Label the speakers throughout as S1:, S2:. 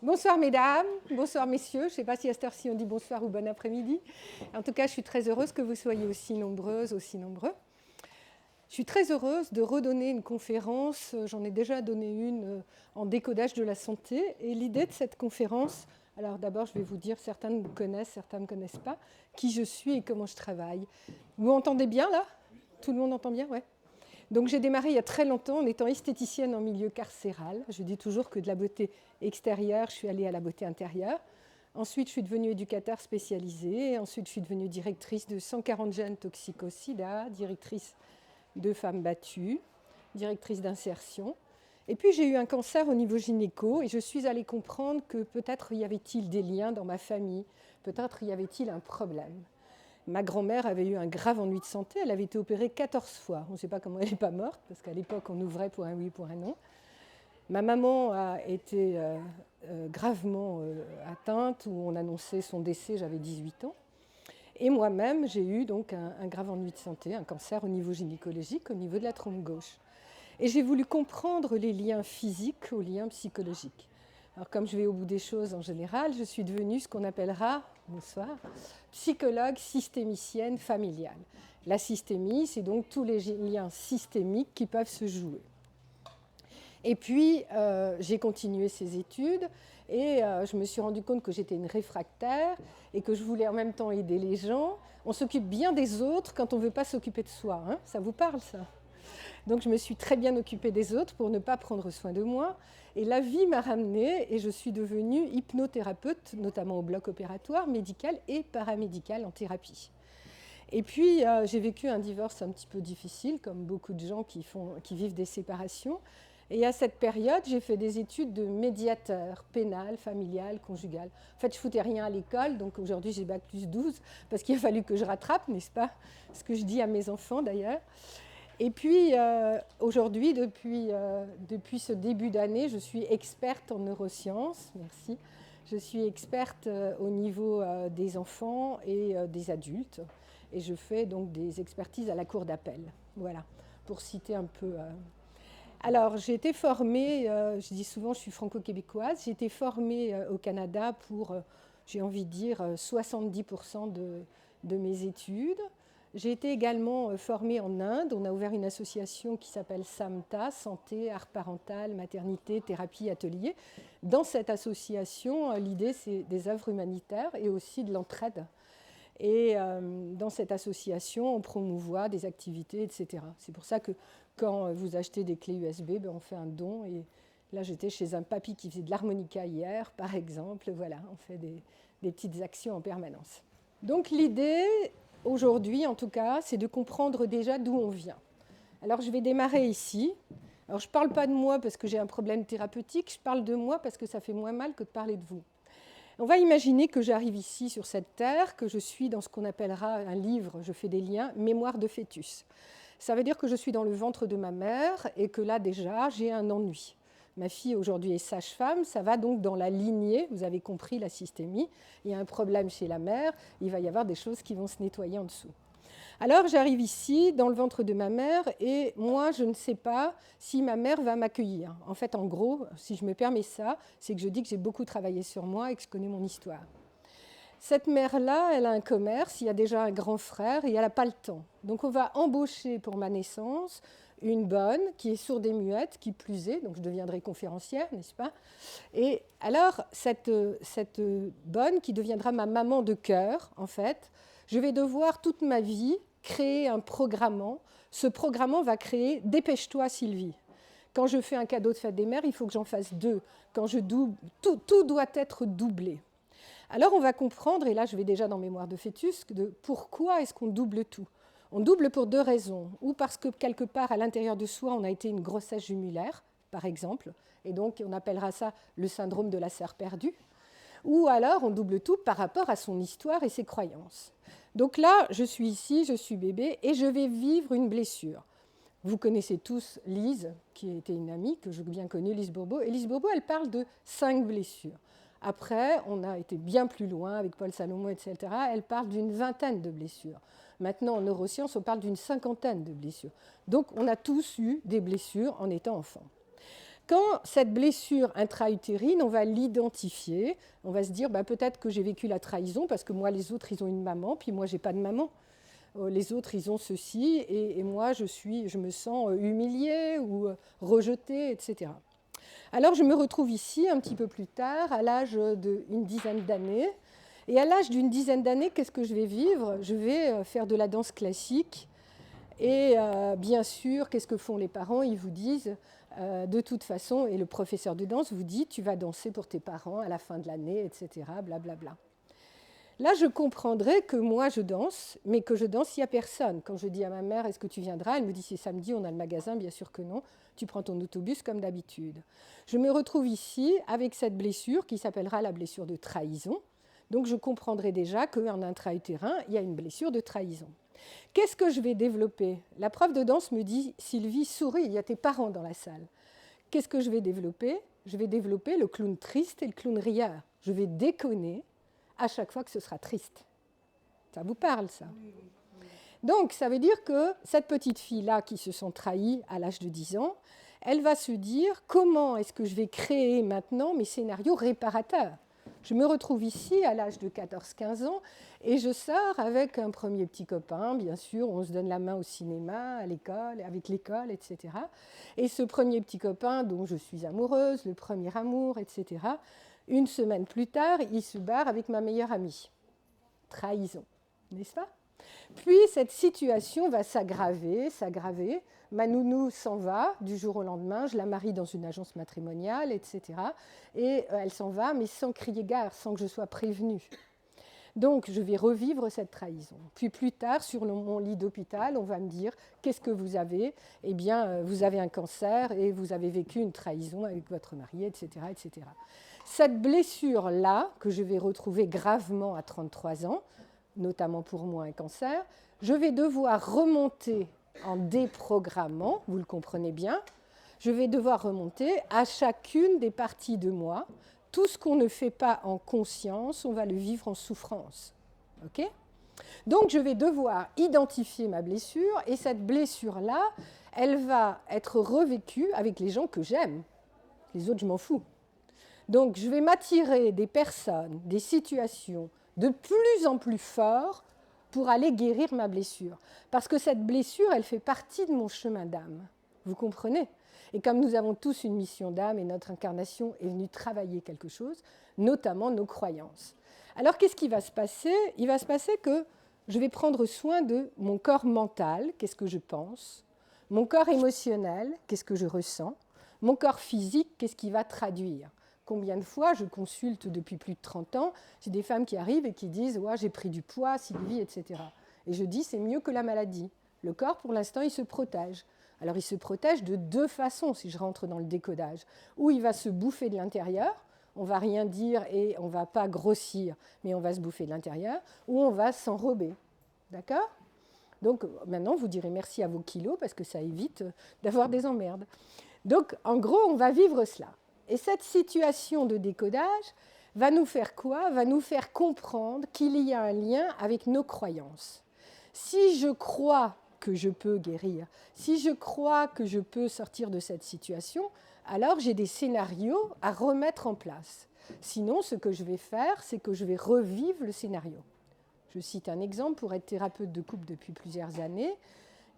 S1: Bonsoir mesdames, bonsoir messieurs. Je ne sais pas si à cette heure-ci on dit bonsoir ou bon après-midi. En tout cas, je suis très heureuse que vous soyez aussi nombreuses, aussi nombreux. Je suis très heureuse de redonner une conférence. J'en ai déjà donné une en décodage de la santé. Et l'idée de cette conférence, alors d'abord je vais vous dire, certains me connaissent, certains ne me connaissent pas, qui je suis et comment je travaille. Vous m'entendez bien là? Tout le monde entend bien? Ouais. Donc j'ai démarré il y a très longtemps en étant esthéticienne en milieu carcéral. Je dis toujours que de la beauté extérieure, je suis allée à la beauté intérieure. Ensuite, je suis devenue éducateur spécialisée. Ensuite, je suis devenue directrice de 140 jeunes toxico-sida, directrice de femmes battues, directrice d'insertion. Et puis j'ai eu un cancer au niveau gynéco et je suis allée comprendre que peut-être y avait-il des liens dans ma famille, peut-être y avait-il un problème. Ma grand-mère avait eu un grave ennui de santé, elle avait été opérée 14 fois. On ne sait pas comment elle n'est pas morte, parce qu'à l'époque, on ouvrait pour un oui, pour un non. Ma maman a été gravement atteinte, où on annonçait son décès, j'avais 18 ans. Et moi-même, j'ai eu donc un grave ennui de santé, un cancer au niveau gynécologique, au niveau de la trompe gauche. Et j'ai voulu comprendre les liens physiques aux liens psychologiques. Alors, comme je vais au bout des choses en général, je suis devenue ce qu'on appellera, bonsoir, psychologue systémicienne familiale. La systémie, c'est donc tous les liens systémiques qui peuvent se jouer. Et puis, j'ai continué ces études et je me suis rendu compte que j'étais une réfractaire et que je voulais en même temps aider les gens. On s'occupe bien des autres quand on ne veut pas s'occuper de soi. Hein, ça vous parle, ça? Donc je me suis très bien occupée des autres pour ne pas prendre soin de moi. Et la vie m'a ramenée et je suis devenue hypnothérapeute, notamment au bloc opératoire, médical et paramédical en thérapie. Et puis j'ai vécu un divorce un petit peu difficile, comme beaucoup de gens qui vivent des séparations. Et à cette période, j'ai fait des études de médiateur pénal, familial, conjugal. En fait, je ne foutais rien à l'école, donc aujourd'hui j'ai bac plus 12, parce qu'il a fallu que je rattrape, n'est-ce pas? Ce que je dis à mes enfants d'ailleurs. Et puis aujourd'hui, depuis ce début d'année, je suis experte en neurosciences, merci. Je suis experte au niveau des enfants et des adultes. Et je fais donc des expertises à la cour d'appel. Voilà, pour citer un peu. Alors, j'ai été formée, je dis souvent, je suis franco-québécoise, j'ai été formée au Canada pour, j'ai envie de dire, 70% de mes études. J'ai été également formée en Inde. On a ouvert une association qui s'appelle SAMTA, Santé, Art Parental, Maternité, Thérapie, Atelier. Dans cette association, l'idée, c'est des œuvres humanitaires et aussi de l'entraide. Et dans cette association, on promouvoit des activités, etc. C'est pour ça que quand vous achetez des clés USB, on fait un don. Et là, j'étais chez un papy qui faisait de l'harmonica hier, par exemple. Voilà, on fait des petites actions en permanence. Donc l'idée, aujourd'hui en tout cas, c'est de comprendre déjà d'où on vient. Alors je vais démarrer ici. Alors je ne parle pas de moi parce que j'ai un problème thérapeutique, je parle de moi parce que ça fait moins mal que de parler de vous. On va imaginer que j'arrive ici sur cette terre, que je suis dans ce qu'on appellera un livre, je fais des liens, mémoire de fœtus. Ça veut dire que je suis dans le ventre de ma mère et que là déjà j'ai un ennui. Ma fille aujourd'hui est sage-femme, ça va donc dans la lignée, vous avez compris la systémie, il y a un problème chez la mère, il va y avoir des choses qui vont se nettoyer en dessous. Alors j'arrive ici, dans le ventre de ma mère, et moi je ne sais pas si ma mère va m'accueillir. En fait, en gros, si je me permets ça, c'est que je dis que j'ai beaucoup travaillé sur moi et que je connais mon histoire. Cette mère-là, elle a un commerce, il y a déjà un grand frère et elle n'a pas le temps. Donc on va embaucher pour ma naissance une bonne qui est sourde et muette, qui plus est, donc je deviendrai conférencière, n'est-ce pas? Et alors, cette bonne qui deviendra ma maman de cœur, en fait, je vais devoir toute ma vie créer un programmant. Ce programmant va créer « Dépêche-toi, Sylvie ». Quand je fais un cadeau de fête des mères, il faut que j'en fasse 2. Quand je double, tout doit être doublé. Alors on va comprendre, et là je vais déjà dans Mémoire de fœtus, de pourquoi est-ce qu'on double tout. On double pour 2 raisons. Ou parce que quelque part à l'intérieur de soi, on a été une grossesse jumelaire, par exemple, et donc on appellera ça le syndrome de la sœur perdue. Ou alors on double tout par rapport à son histoire et ses croyances. Donc là, je suis ici, je suis bébé, et je vais vivre une blessure. Vous connaissez tous Lise, qui était une amie que j'ai bien connue, Lise Bourbeau. Et Lise Bourbeau, elle parle de 5 blessures. Après, on a été bien plus loin avec Paul Salomon, etc. Elle parle d'une 20aine de blessures. Maintenant, en neurosciences, on parle d'une 50aine de blessures. Donc, on a tous eu des blessures en étant enfant. quand cette blessure intra-utérine, on va l'identifier, on va se dire peut-être que j'ai vécu la trahison parce que moi, les autres, ils ont une maman, puis moi, je n'ai pas de maman. Les autres, ils ont ceci, et moi, je me sens humiliée ou rejetée, etc. Alors, je me retrouve ici, un petit peu plus tard, à l'âge d'une dizaine d'années. Et à l'âge d'une dizaine d'années, qu'est-ce que je vais vivre? Je vais faire de la danse classique. Et bien sûr, qu'est-ce que font les parents? Ils vous disent, de toute façon, et le professeur de danse vous dit, tu vas danser pour tes parents à la fin de l'année, etc. Blablabla. Là, je comprendrai que moi, je danse, mais que je danse, il n'y a personne. Quand je dis à ma mère, est-ce que tu viendras? Elle me dit, c'est samedi, on a le magasin, bien sûr que non. Tu prends ton autobus comme d'habitude. Je me retrouve ici avec cette blessure qui s'appellera la blessure de trahison. Donc, je comprendrai déjà qu'en intra-utérin, il y a une blessure de trahison. Qu'est-ce que je vais développer? La prof de danse me dit, Sylvie, souris, il y a tes parents dans la salle. Qu'est-ce que je vais développer? Je vais développer le clown triste et le clown rieur. Je vais déconner à chaque fois que ce sera triste. Ça vous parle, ça? Donc, ça veut dire que cette petite fille-là qui se sent trahie à l'âge de 10 ans, elle va se dire, comment est-ce que je vais créer maintenant mes scénarios réparateurs? Je me retrouve ici à l'âge de 14-15 ans et je sors avec un premier petit copain, bien sûr, on se donne la main au cinéma, à l'école, avec l'école, etc. Et ce premier petit copain dont je suis amoureuse, le premier amour, etc., une semaine plus tard, il se barre avec ma meilleure amie. Trahison, n'est-ce pas? Puis cette situation va s'aggraver. Ma nounou s'en va du jour au lendemain, je la marie dans une agence matrimoniale, etc. Et elle s'en va, mais sans crier gare, sans que je sois prévenue. Donc, je vais revivre cette trahison. Puis plus tard, sur mon lit d'hôpital, on va me dire, qu'est-ce que vous avez? Eh bien, vous avez un cancer et vous avez vécu une trahison avec votre mari, etc., etc. Cette blessure-là, que je vais retrouver gravement à 33 ans, notamment pour moi un cancer, je vais devoir remonter en déprogrammant, vous le comprenez bien, je vais devoir remonter à chacune des parties de moi. Tout ce qu'on ne fait pas en conscience, on va le vivre en souffrance. Okay? Donc je vais devoir identifier ma blessure et cette blessure-là, elle va être revécue avec les gens que j'aime. Les autres, je m'en fous. Donc je vais m'attirer des personnes, des situations de plus en plus fortes pour aller guérir ma blessure. Parce que cette blessure, elle fait partie de mon chemin d'âme. Vous comprenez? Et comme nous avons tous une mission d'âme et notre incarnation est venue travailler quelque chose, notamment nos croyances. Alors qu'est-ce qui va se passer? Il va se passer que je vais prendre soin de mon corps mental, qu'est-ce que je pense, mon corps émotionnel, qu'est-ce que je ressens, mon corps physique, qu'est-ce qui va traduire. Combien de fois je consulte depuis plus de 30 ans, j'ai des femmes qui arrivent et qui disent ouais, « j'ai pris du poids, Sylvie, etc. » Et je dis « c'est mieux que la maladie. Le corps, pour l'instant, il se protège. » Alors, il se protège de deux façons, si je rentre dans le décodage. Ou il va se bouffer de l'intérieur, on ne va rien dire et on ne va pas grossir, mais on va se bouffer de l'intérieur, ou on va s'enrober. D'accord? Donc, maintenant, vous direz merci à vos kilos, parce que ça évite d'avoir des emmerdes. Donc, en gros, on va vivre cela. Et cette situation de décodage va nous faire quoi? Va nous faire comprendre qu'il y a un lien avec nos croyances. Si je crois que je peux guérir, si je crois que je peux sortir de cette situation, alors j'ai des scénarios à remettre en place. Sinon, ce que je vais faire, c'est que je vais revivre le scénario. Je cite un exemple pour être thérapeute de couple depuis plusieurs années.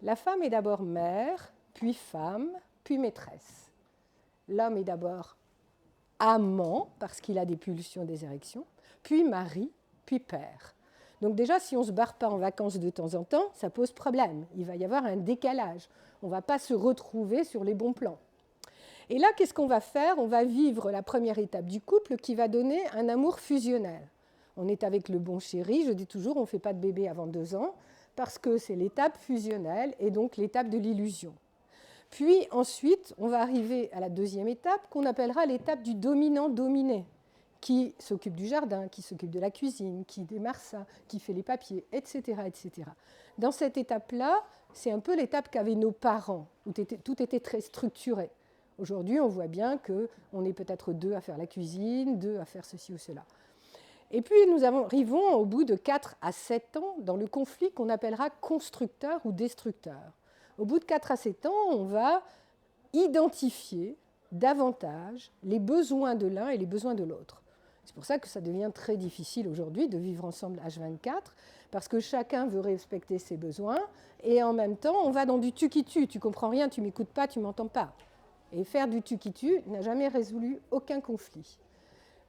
S1: La femme est d'abord mère, puis femme, puis maîtresse. L'homme est d'abord amant, parce qu'il a des pulsions, des érections, puis mari, puis père. Donc déjà, si on ne se barre pas en vacances de temps en temps, ça pose problème. Il va y avoir un décalage. On ne va pas se retrouver sur les bons plans. Et là, qu'est-ce qu'on va faire? On va vivre la première étape du couple qui va donner un amour fusionnel. On est avec le bon chéri, je dis toujours, on ne fait pas de bébé avant 2 ans, parce que c'est l'étape fusionnelle et donc l'étape de l'illusion. Puis ensuite, on va arriver à la deuxième étape qu'on appellera l'étape du dominant-dominé, qui s'occupe du jardin, qui s'occupe de la cuisine, qui démarre ça, qui fait les papiers, etc., etc. Dans cette étape-là, c'est un peu l'étape qu'avaient nos parents, où tout était très structuré. Aujourd'hui, on voit bien qu'on est peut-être 2 à faire la cuisine, 2 à faire ceci ou cela. Et puis, nous arrivons au bout de 4 à 7 ans dans le conflit qu'on appellera constructeur ou destructeur. Au bout de 4 à 7 ans, on va identifier davantage les besoins de l'un et les besoins de l'autre. C'est pour ça que ça devient très difficile aujourd'hui de vivre ensemble H24, parce que chacun veut respecter ses besoins, et en même temps, on va dans du tu qui tue. Tu comprends rien, tu m'écoutes pas, tu m'entends pas. Et faire du tu qui tue n'a jamais résolu aucun conflit.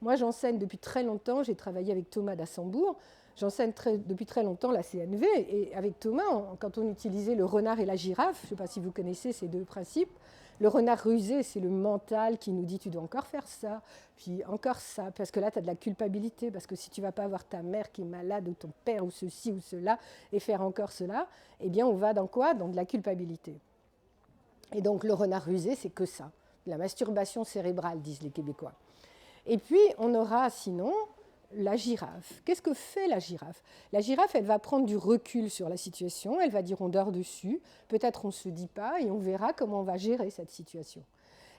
S1: Moi, j'enseigne depuis très longtemps, j'ai travaillé avec Thomas d'Assembourg, j'enseigne depuis très longtemps la CNV, et avec Thomas, quand on utilisait le renard et la girafe, je ne sais pas si vous connaissez ces deux principes, le renard rusé, c'est le mental qui nous dit tu dois encore faire ça, puis encore ça, parce que là, tu as de la culpabilité, parce que si tu ne vas pas voir ta mère qui est malade, ou ton père, ou ceci, ou cela, et faire encore cela, eh bien, on va dans quoi? Dans de la culpabilité. Et donc, le renard rusé, c'est que ça, de la masturbation cérébrale, disent les Québécois. Et puis, on aura sinon la girafe. Qu'est-ce que fait la girafe? La girafe, elle va prendre du recul sur la situation, elle va dire on dort dessus, peut-être on ne se dit pas, et on verra comment on va gérer cette situation.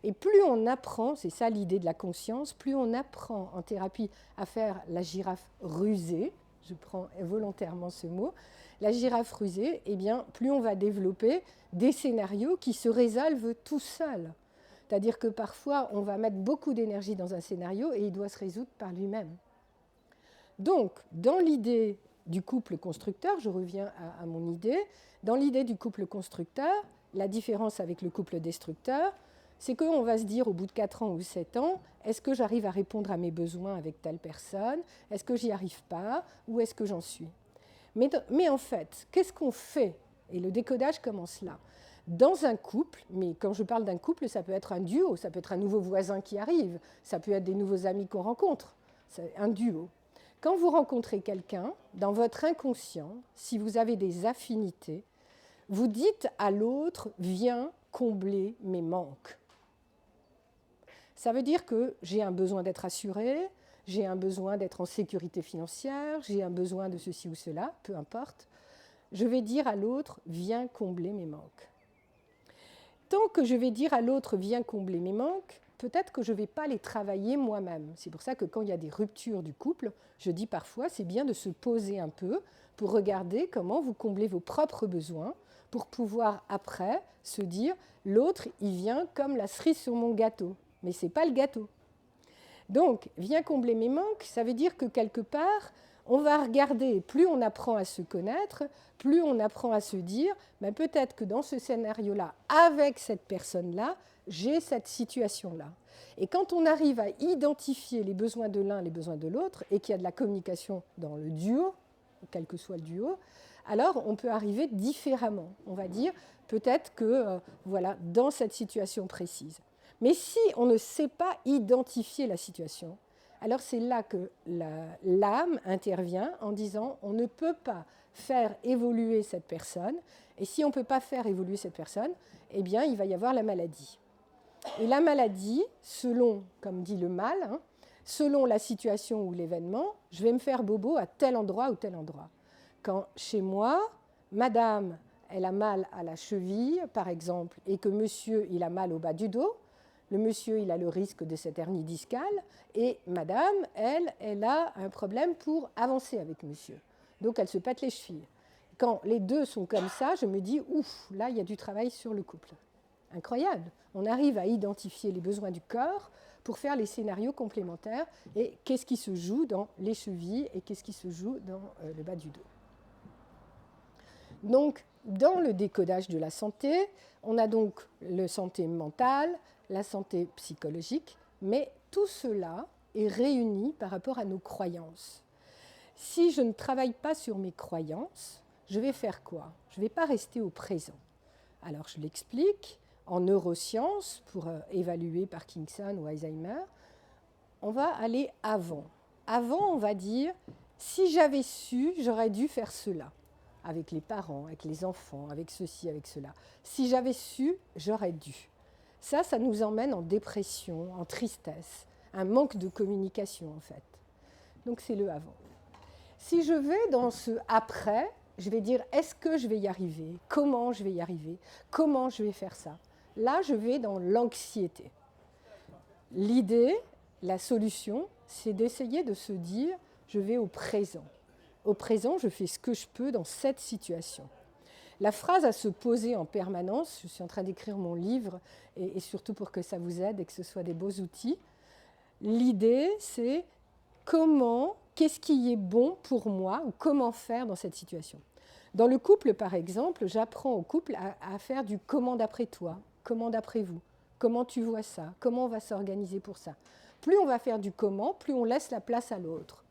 S1: Et plus on apprend, c'est ça l'idée de la conscience, plus on apprend en thérapie à faire la girafe rusée, je prends volontairement ce mot, la girafe rusée, eh bien, plus on va développer des scénarios qui se résolvent tout seuls. C'est-à-dire que parfois, on va mettre beaucoup d'énergie dans un scénario et il doit se résoudre par lui-même. Donc, dans l'idée du couple constructeur, je reviens à mon idée, dans l'idée du couple constructeur, la différence avec le couple destructeur, c'est qu'on va se dire au bout de 4 ans ou 7 ans, est-ce que j'arrive à répondre à mes besoins avec telle personne? Est-ce que j'y arrive pas? Où est-ce que j'en suis? Mais en fait, qu'est-ce qu'on fait? Et le décodage commence là. Dans un couple, mais quand je parle d'un couple, ça peut être un duo, ça peut être un nouveau voisin qui arrive, ça peut être des nouveaux amis qu'on rencontre, c'est un duo. Quand vous rencontrez quelqu'un, dans votre inconscient, si vous avez des affinités, vous dites à l'autre « viens combler mes manques ». Ça veut dire que j'ai un besoin d'être assuré, j'ai un besoin d'être en sécurité financière, j'ai un besoin de ceci ou cela, peu importe. Je vais dire à l'autre « viens combler mes manques ». Tant que je vais dire à l'autre « viens combler mes manques », peut-être que je ne vais pas les travailler moi-même. C'est pour ça que quand il y a des ruptures du couple, je dis parfois c'est bien de se poser un peu pour regarder comment vous comblez vos propres besoins pour pouvoir après se dire l'autre il vient comme la cerise sur mon gâteau, mais ce n'est pas le gâteau. Donc viens combler mes manques, ça veut dire que quelque part on va regarder, plus on apprend à se connaître, plus on apprend à se dire ben peut-être que dans ce scénario-là, avec cette personne-là, j'ai cette situation-là. Et quand on arrive à identifier les besoins de l'un, les besoins de l'autre, et qu'il y a de la communication dans le duo, quel que soit le duo, alors on peut arriver différemment. On va dire peut-être que voilà, dans cette situation précise. Mais si on ne sait pas identifier la situation, alors c'est là que l'âme intervient en disant on ne peut pas faire évoluer cette personne, et si on ne peut pas faire évoluer cette personne, eh bien il va y avoir la maladie. Et la maladie, selon, comme dit le mal, selon la situation ou l'événement, je vais me faire bobo à tel endroit ou tel endroit. Quand chez moi, madame, elle a mal à la cheville, par exemple, et que monsieur, il a mal au bas du dos, le monsieur, il a le risque de cette hernie discale, et madame, elle a un problème pour avancer avec monsieur. Donc elle se pète les chevilles. Quand les deux sont comme ça, je me dis, ouf, là, il y a du travail sur le couple. Incroyable. On arrive à identifier les besoins du corps pour faire les scénarios complémentaires et qu'est-ce qui se joue dans les chevilles et qu'est-ce qui se joue dans le bas du dos. Donc, dans le décodage de la santé, on a donc la santé mentale, la santé psychologique, mais tout cela est réuni par rapport à nos croyances. Si je ne travaille pas sur mes croyances, je vais faire quoi? Je ne vais pas rester au présent. Alors, je l'explique. En neurosciences, pour évaluer Parkinson ou Alzheimer, on va aller avant. Avant, on va dire, si j'avais su, j'aurais dû faire cela. Avec les parents, avec les enfants, avec ceci, avec cela. Si j'avais su, j'aurais dû. Ça nous emmène en dépression, en tristesse, un manque de communication en fait. Donc c'est le avant. Si je vais dans ce après, je vais dire, est-ce que je vais y arriver? Comment je vais y arriver? Comment je vais faire ça? Là, je vais dans l'anxiété. L'idée, la solution, c'est d'essayer de se dire, je vais au présent. Au présent, je fais ce que je peux dans cette situation. La phrase à se poser en permanence, je suis en train d'écrire mon livre, et surtout pour que ça vous aide et que ce soit des beaux outils, l'idée c'est qu'est-ce qui est bon pour moi, ou comment faire dans cette situation. Dans le couple, par exemple, j'apprends au couple à faire du comment d'après toi, comment d'après vous, comment tu vois ça, comment on va s'organiser pour ça. Plus on va faire du comment, plus on laisse la place à l'autre.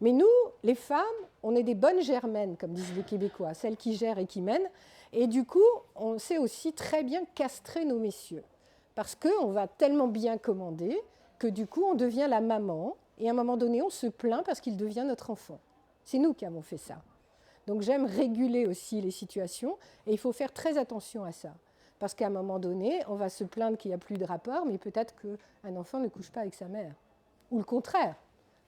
S1: Mais nous, les femmes, on est des bonnes germaines, comme disent les Québécois, celles qui gèrent et qui mènent. Et du coup, on sait aussi très bien castrer nos messieurs. Parce qu'on va tellement bien commander que du coup, on devient la maman. Et à un moment donné, on se plaint parce qu'il devient notre enfant. C'est nous qui avons fait ça. Donc j'aime réguler aussi les situations. Et il faut faire très attention à ça. Parce qu'à un moment donné, on va se plaindre qu'il n'y a plus de rapport, mais peut-être qu'un enfant ne couche pas avec sa mère. Ou le contraire.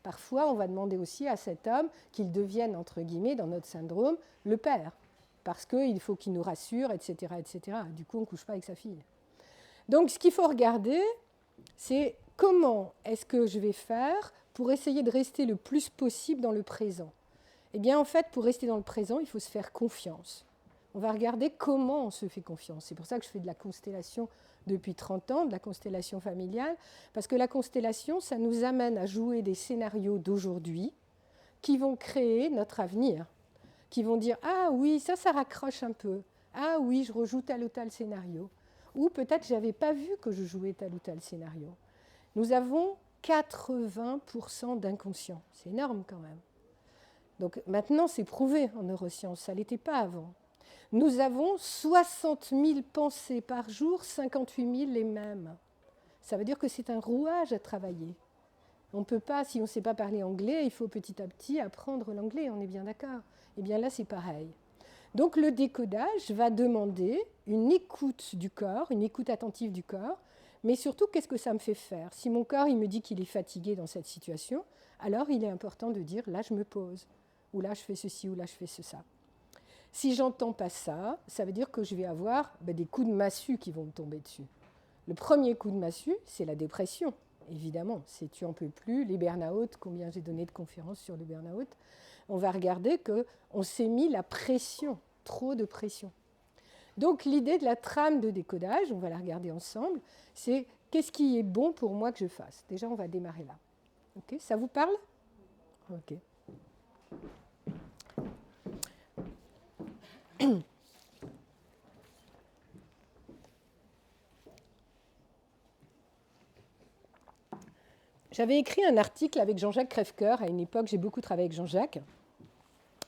S1: Parfois, on va demander aussi à cet homme qu'il devienne, entre guillemets, dans notre syndrome, le père. Parce qu'il faut qu'il nous rassure, etc., etc. Du coup, on ne couche pas avec sa fille. Donc, ce qu'il faut regarder, c'est comment est-ce que je vais faire pour essayer de rester le plus possible dans le présent. Eh bien, en fait, pour rester dans le présent, il faut se faire confiance. On va regarder comment on se fait confiance. C'est pour ça que je fais de la constellation depuis 30 ans, de la constellation familiale, parce que la constellation, ça nous amène à jouer des scénarios d'aujourd'hui qui vont créer notre avenir, qui vont dire « Ah oui, ça raccroche un peu. Ah oui, je rejoue tel ou tel scénario. » Ou peut-être je n'avais pas vu que je jouais tel ou tel scénario. Nous avons 80% d'inconscient. C'est énorme quand même. Donc maintenant, c'est prouvé en neurosciences. Ça ne l'était pas avant. Nous avons 60 000 pensées par jour, 58 000 les mêmes. Ça veut dire que c'est un rouage à travailler. On ne peut pas, si on ne sait pas parler anglais, il faut petit à petit apprendre l'anglais, on est bien d'accord. Eh bien là, c'est pareil. Donc le décodage va demander une écoute du corps, une écoute attentive du corps, mais surtout, qu'est-ce que ça me fait faire? Si mon corps il me dit qu'il est fatigué dans cette situation, alors il est important de dire, là, je me pose, ou là, je fais ceci, ou là, je fais ça. Si j'entends pas ça, ça veut dire que je vais avoir des coups de massue qui vont me tomber dessus. Le premier coup de massue, c'est la dépression, évidemment. C'est tu en peux plus, les burn-out, combien j'ai donné de conférences sur le burn-out. On va regarder qu'on s'est mis la pression, trop de pression. Donc l'idée de la trame de décodage, on va la regarder ensemble, c'est qu'est-ce qui est bon pour moi que je fasse. Déjà, on va démarrer là. Okay, ça vous parle? Ok. J'avais écrit un article avec Jean-Jacques Crèvecoeur. À une époque, j'ai beaucoup travaillé avec Jean-Jacques.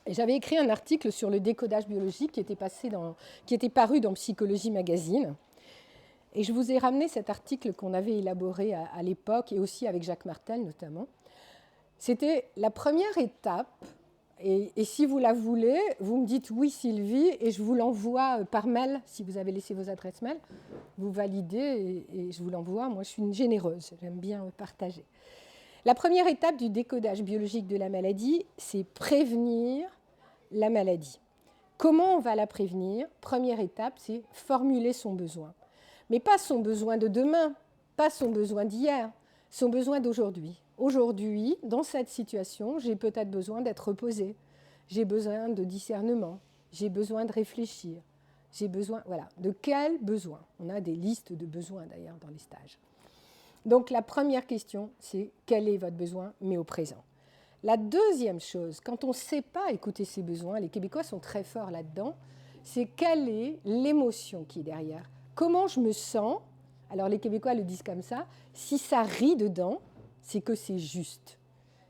S1: Et j'avais écrit un article sur le décodage biologique qui était paru dans Psychologie Magazine. Et je vous ai ramené cet article qu'on avait élaboré à l'époque, et aussi avec Jacques Martel notamment. C'était la première étape. Et si vous la voulez, vous me dites oui Sylvie, et je vous l'envoie par mail, si vous avez laissé vos adresses mail, vous validez et je vous l'envoie. Moi, je suis une généreuse, j'aime bien partager. La première étape du décodage biologique de la maladie, c'est prévenir la maladie. Comment on va la prévenir? Première étape, c'est formuler son besoin. Mais pas son besoin de demain, pas son besoin d'hier, son besoin d'aujourd'hui. Aujourd'hui, dans cette situation, j'ai peut-être besoin d'être reposée, j'ai besoin de discernement, j'ai besoin de réfléchir, j'ai besoin, voilà, de quel besoin? On a des listes de besoins d'ailleurs dans les stages. Donc la première question, c'est quel est votre besoin, mais au présent. La deuxième chose, quand on ne sait pas écouter ses besoins, les Québécois sont très forts là-dedans, c'est quelle est l'émotion qui est derrière. Comment je me sens? Alors les Québécois le disent comme ça, si ça rit dedans, c'est que c'est juste.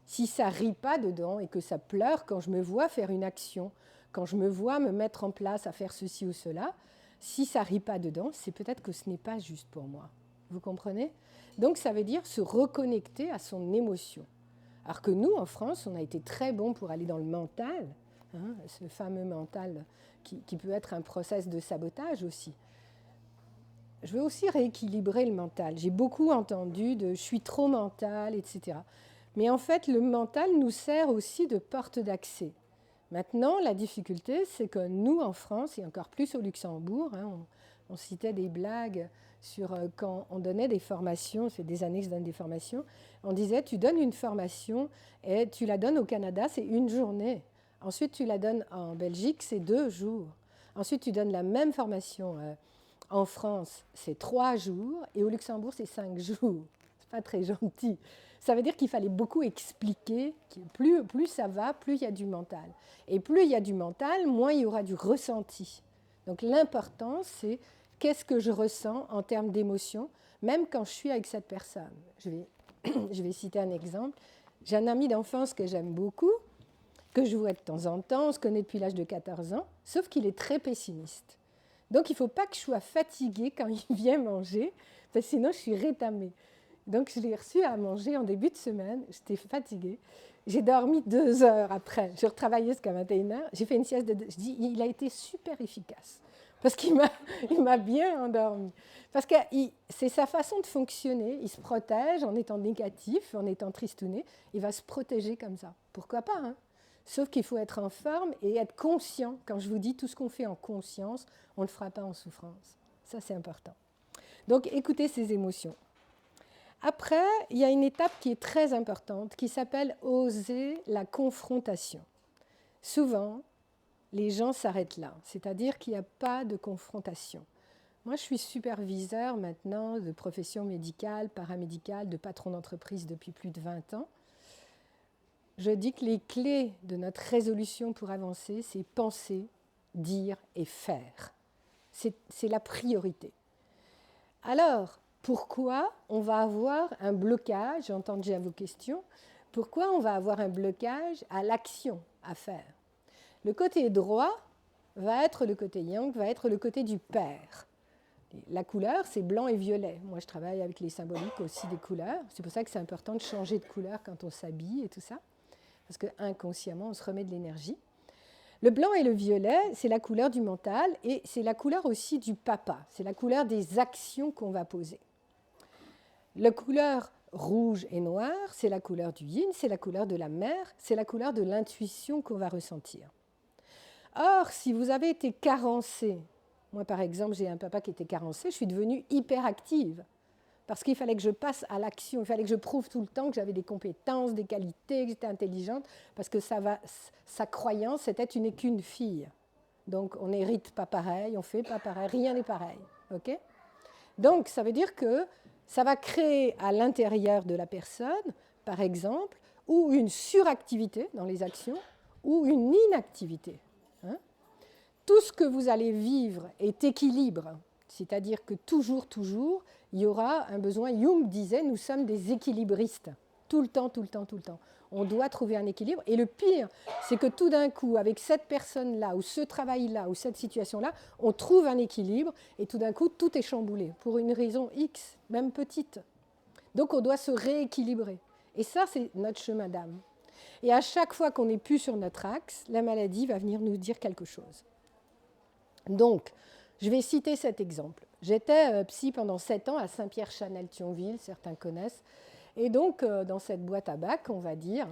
S1: Si ça ne rit pas dedans et que ça pleure quand je me vois faire une action, quand je me vois me mettre en place à faire ceci ou cela, si ça ne rit pas dedans, c'est peut-être que ce n'est pas juste pour moi. Vous comprenez? Donc ça veut dire se reconnecter à son émotion. Alors que nous, en France, on a été très bons pour aller dans le mental, hein, ce fameux mental qui peut être un process de sabotage aussi. Je veux aussi rééquilibrer le mental. J'ai beaucoup entendu de « je suis trop mental », etc. Mais en fait, le mental nous sert aussi de porte d'accès. Maintenant, la difficulté, c'est que nous, en France, et encore plus au Luxembourg, hein, on citait des blagues sur quand on donnait des formations, c'est des années que je donne des formations, on disait tu donnes une formation et tu la donnes au Canada, c'est une journée. Ensuite, tu la donnes en Belgique, c'est 2 jours. Ensuite, tu donnes la même formation en France, c'est 3 jours, et au Luxembourg, c'est 5 jours. C'est pas très gentil. Ça veut dire qu'il fallait beaucoup expliquer. Plus ça va, plus il y a du mental. Et plus il y a du mental, moins il y aura du ressenti. Donc l'important, c'est qu'est-ce que je ressens en termes d'émotion, même quand je suis avec cette personne. Je vais citer un exemple. J'ai un ami d'enfance que j'aime beaucoup, que je vois de temps en temps, on se connaît depuis l'âge de 14 ans, sauf qu'il est très pessimiste. Donc il ne faut pas que je sois fatiguée quand il vient manger, parce que sinon je suis rétamée. Donc je l'ai reçu à manger en début de semaine, j'étais fatiguée. J'ai dormi 2 heures après, je retravaillais jusqu'à 21h, j'ai fait une sieste de... Je dis, il a été super efficace, parce qu'il m'a bien endormi. Parce que c'est sa façon de fonctionner, il se protège en étant négatif, en étant tristouné, il va se protéger comme ça. Pourquoi pas, hein? Sauf qu'il faut être en forme et être conscient. Quand je vous dis tout ce qu'on fait en conscience, on ne le fera pas en souffrance. Ça, c'est important. Donc, écoutez ces émotions. Après, il y a une étape qui est très importante, qui s'appelle oser la confrontation. Souvent, les gens s'arrêtent là, c'est-à-dire qu'il n'y a pas de confrontation. Moi, je suis superviseur maintenant de profession médicale, paramédicale, de patron d'entreprise depuis plus de 20 ans. Je dis que les clés de notre résolution pour avancer, c'est penser, dire et faire. C'est la priorité. Alors, pourquoi on va avoir un blocage, j'entends déjà vos questions, pourquoi on va avoir un blocage à l'action à faire? Le côté droit va être le côté yang, va être le côté du père. La couleur, c'est blanc et violet. Moi, je travaille avec les symboliques aussi des couleurs. C'est pour ça que c'est important de changer de couleur quand on s'habille et tout ça. Parce qu'inconsciemment, on se remet de l'énergie. Le blanc et le violet, c'est la couleur du mental et c'est la couleur aussi du papa. C'est la couleur des actions qu'on va poser. La couleur rouge et noir, c'est la couleur du yin, c'est la couleur de la mer, c'est la couleur de l'intuition qu'on va ressentir. Or, si vous avez été carencé, moi par exemple, j'ai un papa qui était carencé, je suis devenue hyperactive. Parce qu'il fallait que je passe à l'action, il fallait que je prouve tout le temps que j'avais des compétences, des qualités, que j'étais intelligente, parce que sa croyance, c'était tu n'es qu'une fille. Donc on n'hérite pas pareil, on ne fait pas pareil, rien n'est pareil. Okay? Donc ça veut dire que ça va créer à l'intérieur de la personne, par exemple, ou une suractivité dans les actions, ou une inactivité. Hein? Tout ce que vous allez vivre est équilibre. C'est-à-dire que toujours, il y aura un besoin. Jung disait, nous sommes des équilibristes. Tout le temps. On doit trouver un équilibre. Et le pire, c'est que tout d'un coup, avec cette personne-là, ou ce travail-là, ou cette situation-là, on trouve un équilibre, et tout d'un coup, tout est chamboulé, pour une raison X, même petite. Donc on doit se rééquilibrer. Et ça, c'est notre chemin d'âme. Et à chaque fois qu'on n'est plus sur notre axe, la maladie va venir nous dire quelque chose. Donc, je vais citer cet exemple. J'étais psy pendant 7 ans à Saint-Pierre-Chanel-Thionville, certains connaissent. Et donc, dans cette boîte à bac, on va dire,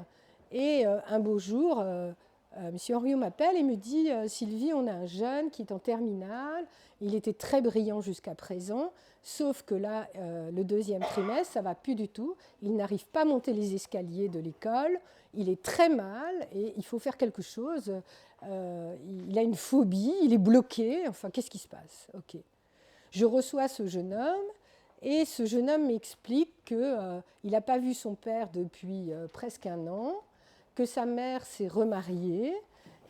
S1: et un beau jour, M. Henriot m'appelle et me dit « Sylvie, on a un jeune qui est en terminale. Il était très brillant jusqu'à présent, sauf que là, le 2e trimestre, ça ne va plus du tout. Il n'arrive pas à monter les escaliers de l'école. Il est très mal et il faut faire quelque chose. Il a une phobie, il est bloqué. Enfin, qu'est-ce qui se passe? Ok. Je reçois ce jeune homme et ce jeune homme m'explique qu'il n'a pas vu son père depuis presque 1 an, que sa mère s'est remariée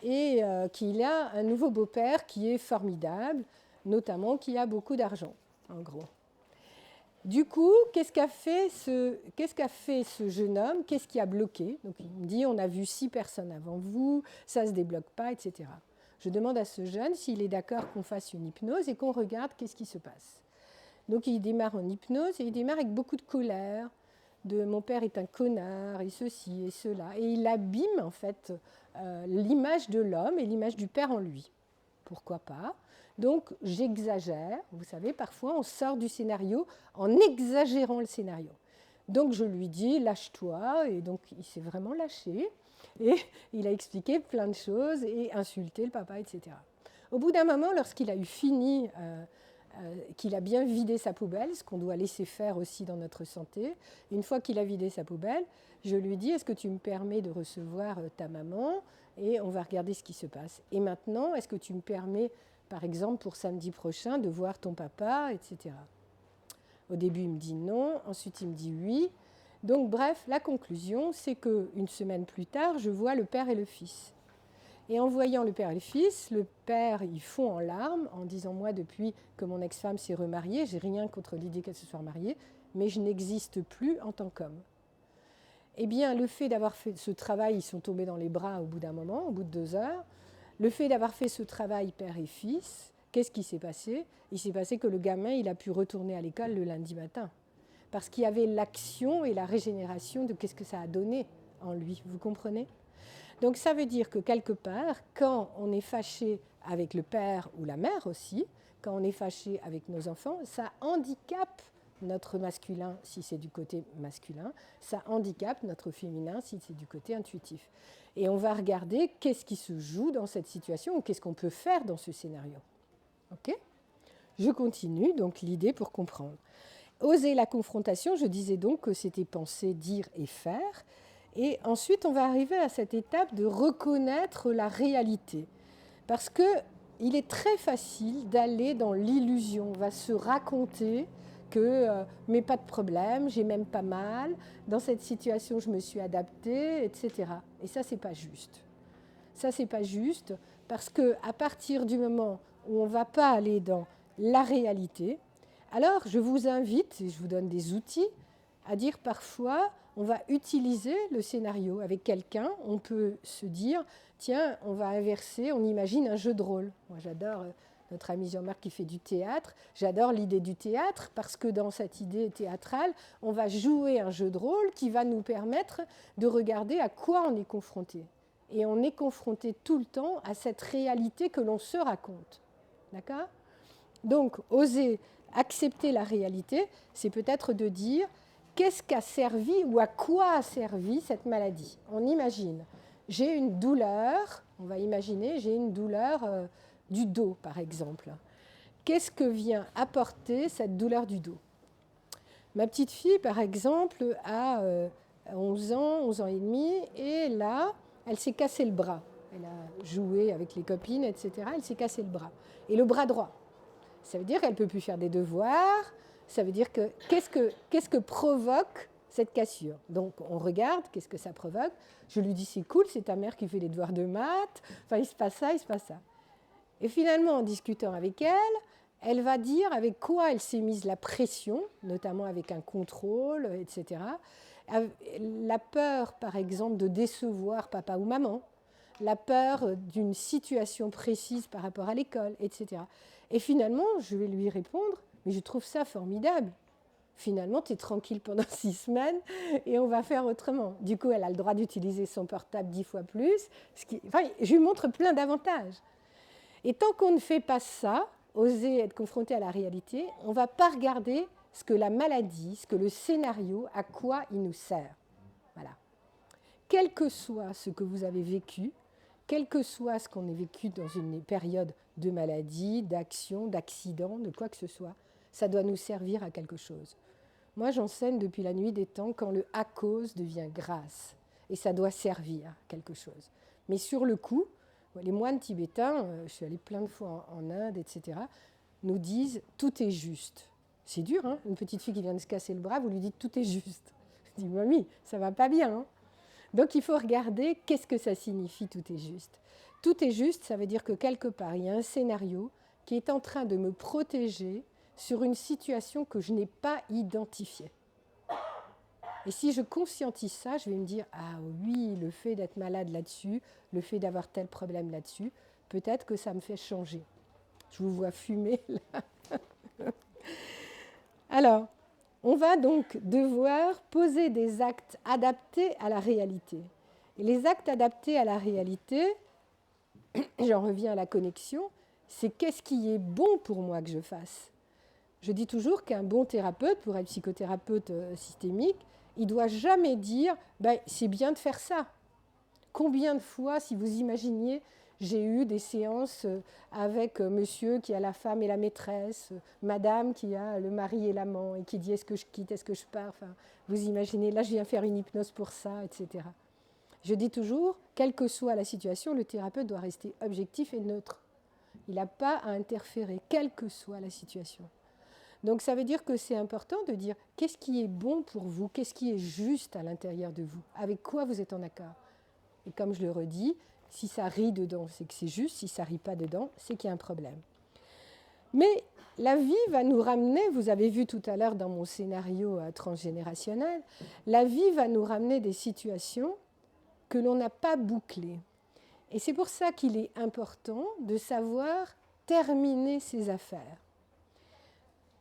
S1: et qu'il a un nouveau beau-père qui est formidable, notamment qui a beaucoup d'argent, en gros. Du coup, qu'est-ce qu'a fait ce jeune homme? Qu'est-ce qui a bloqué? Donc, il me dit, on a vu 6 personnes avant vous, ça ne se débloque pas, etc. Je demande à ce jeune s'il est d'accord qu'on fasse une hypnose et qu'on regarde qu'est-ce qui se passe. Donc, il démarre en hypnose et il démarre avec beaucoup de colère, de « mon père est un connard » et ceci et cela. Et il abîme, en fait, l'image de l'homme et l'image du père en lui. Pourquoi pas? Donc, j'exagère. Vous savez, parfois, on sort du scénario en exagérant le scénario. Donc, je lui dis, lâche-toi. Et donc, il s'est vraiment lâché. Et il a expliqué plein de choses et insulté le papa, etc. Au bout d'un moment, lorsqu'il a eu fini, qu'il a bien vidé sa poubelle, ce qu'on doit laisser faire aussi dans notre santé, une fois qu'il a vidé sa poubelle, je lui dis, est-ce que tu me permets de recevoir ta maman? Et on va regarder ce qui se passe. Et maintenant, est-ce que tu me permets par exemple pour samedi prochain, de voir ton papa, etc. Au début, il me dit non, ensuite il me dit oui. Donc bref, la conclusion, c'est qu'une semaine plus tard, je vois le père et le fils. Et en voyant le père et le fils, le père, il fond en larmes en disant « Moi, depuis que mon ex-femme s'est remariée, j'ai rien contre l'idée qu'elle se soit remariée, mais je n'existe plus en tant qu'homme. » Eh bien, le fait d'avoir fait ce travail, ils sont tombés dans les bras au bout d'un moment, au bout de 2 heures. Le fait d'avoir fait ce travail père et fils, qu'est-ce qui s'est passé? Il s'est passé que le gamin, il a pu retourner à l'école le lundi matin. Parce qu'il y avait l'action et la régénération de qu'est-ce que ça a donné en lui. Vous comprenez? Donc ça veut dire que quelque part, quand on est fâché avec le père ou la mère aussi, quand on est fâché avec nos enfants, ça handicape notre masculin si c'est du côté masculin, ça handicape notre féminin si c'est du côté intuitif. Et on va regarder qu'est-ce qui se joue dans cette situation ou qu'est-ce qu'on peut faire dans ce scénario. Ok ? Je continue, donc l'idée pour comprendre. Oser la confrontation, je disais donc que c'était penser, dire et faire. Et ensuite, on va arriver à cette étape de reconnaître la réalité. Parce qu'il est très facile d'aller dans l'illusion. On va se raconter que mais pas de problème, j'ai même pas mal, dans cette situation je me suis adaptée, etc. Et ça, c'est pas juste. Ça, c'est pas juste parce qu'à partir du moment où on ne va pas aller dans la réalité, alors je vous invite, et je vous donne des outils, à dire parfois, on va utiliser le scénario avec quelqu'un, on peut se dire, tiens, on va inverser, on imagine un jeu de rôle. Moi, j'adore notre ami Jean-Marc qui fait du théâtre, j'adore l'idée du théâtre parce que dans cette idée théâtrale, on va jouer un jeu de rôle qui va nous permettre de regarder à quoi on est confronté. Et on est confronté tout le temps à cette réalité que l'on se raconte. D'accord ? Donc, oser accepter la réalité, c'est peut-être de dire qu'est-ce qu'a servi ou à quoi a servi cette maladie. On imagine, j'ai une douleur, on va imaginer, j'ai une douleur du dos, par exemple. Qu'est-ce que vient apporter cette douleur du dos? Ma petite fille, par exemple, a 11 ans et demi, et là, elle s'est cassé le bras. Elle a joué avec les copines, etc. Elle s'est cassé le bras. Et le bras droit. Ça veut dire qu'elle ne peut plus faire des devoirs. Ça veut dire que qu'est-ce que provoque cette cassure? Donc, on regarde, qu'est-ce que ça provoque? Je lui dis, c'est cool, c'est ta mère qui fait les devoirs de maths. Enfin, il se passe ça, il se passe ça. Et finalement, en discutant avec elle, elle va dire avec quoi elle s'est mise la pression, notamment avec un contrôle, etc. La peur, par exemple, de décevoir papa ou maman, la peur d'une situation précise par rapport à l'école, etc. Et finalement, je vais lui répondre, mais je trouve ça formidable. Finalement, tu es tranquille pendant 6 semaines et on va faire autrement. Du coup, elle a le droit d'utiliser son portable 10 fois plus. Je lui montre plein d'avantages. Et tant qu'on ne fait pas ça, oser être confronté à la réalité, on ne va pas regarder ce que la maladie, ce que le scénario, à quoi il nous sert. Voilà. Quel que soit ce que vous avez vécu, quel que soit ce qu'on ait vécu dans une période de maladie, d'action, d'accident, de quoi que ce soit, ça doit nous servir à quelque chose. Moi, j'enseigne depuis la nuit des temps quand le « à cause » devient « grâce ». Et ça doit servir à quelque chose. Mais sur le coup, les moines tibétains, je suis allée plein de fois en Inde, etc., nous disent « tout est juste ». C'est dur, hein, une petite fille qui vient de se casser le bras, vous lui dites « tout est juste ». Je dis « mamie, ça va pas bien, hein ». Donc il faut regarder qu'est-ce que ça signifie « tout est juste ». Tout est juste, ça veut dire que quelque part, il y a un scénario qui est en train de me protéger sur une situation que je n'ai pas identifiée. Et si je conscientise ça, je vais me dire « ah oui, le fait d'être malade là-dessus, le fait d'avoir tel problème là-dessus, peut-être que ça me fait changer. » Je vous vois fumer là. Alors, on va donc devoir poser des actes adaptés à la réalité. Et les actes adaptés à la réalité, j'en reviens à la connexion, c'est qu'est-ce qui est bon pour moi que je fasse. Je dis toujours qu'un bon thérapeute, pour être psychothérapeute systémique, il ne doit jamais dire ben, « c'est bien de faire ça ». Combien de fois, si vous imaginiez, j'ai eu des séances avec monsieur qui a la femme et la maîtresse, madame qui a le mari et l'amant et qui dit « est-ce que je quitte, est-ce que je pars ?» Enfin, vous imaginez, là je viens faire une hypnose pour ça, etc. Je dis toujours, quelle que soit la situation, le thérapeute doit rester objectif et neutre. Il n'a pas à interférer, quelle que soit la situation. Donc ça veut dire que c'est important de dire qu'est-ce qui est bon pour vous, qu'est-ce qui est juste à l'intérieur de vous, avec quoi vous êtes en accord. Et comme je le redis, si ça rit dedans, c'est que c'est juste, si ça ne rit pas dedans, c'est qu'il y a un problème. Mais la vie va nous ramener, vous avez vu tout à l'heure dans mon scénario transgénérationnel, la vie va nous ramener des situations que l'on n'a pas bouclées. Et c'est pour ça qu'il est important de savoir terminer ses affaires.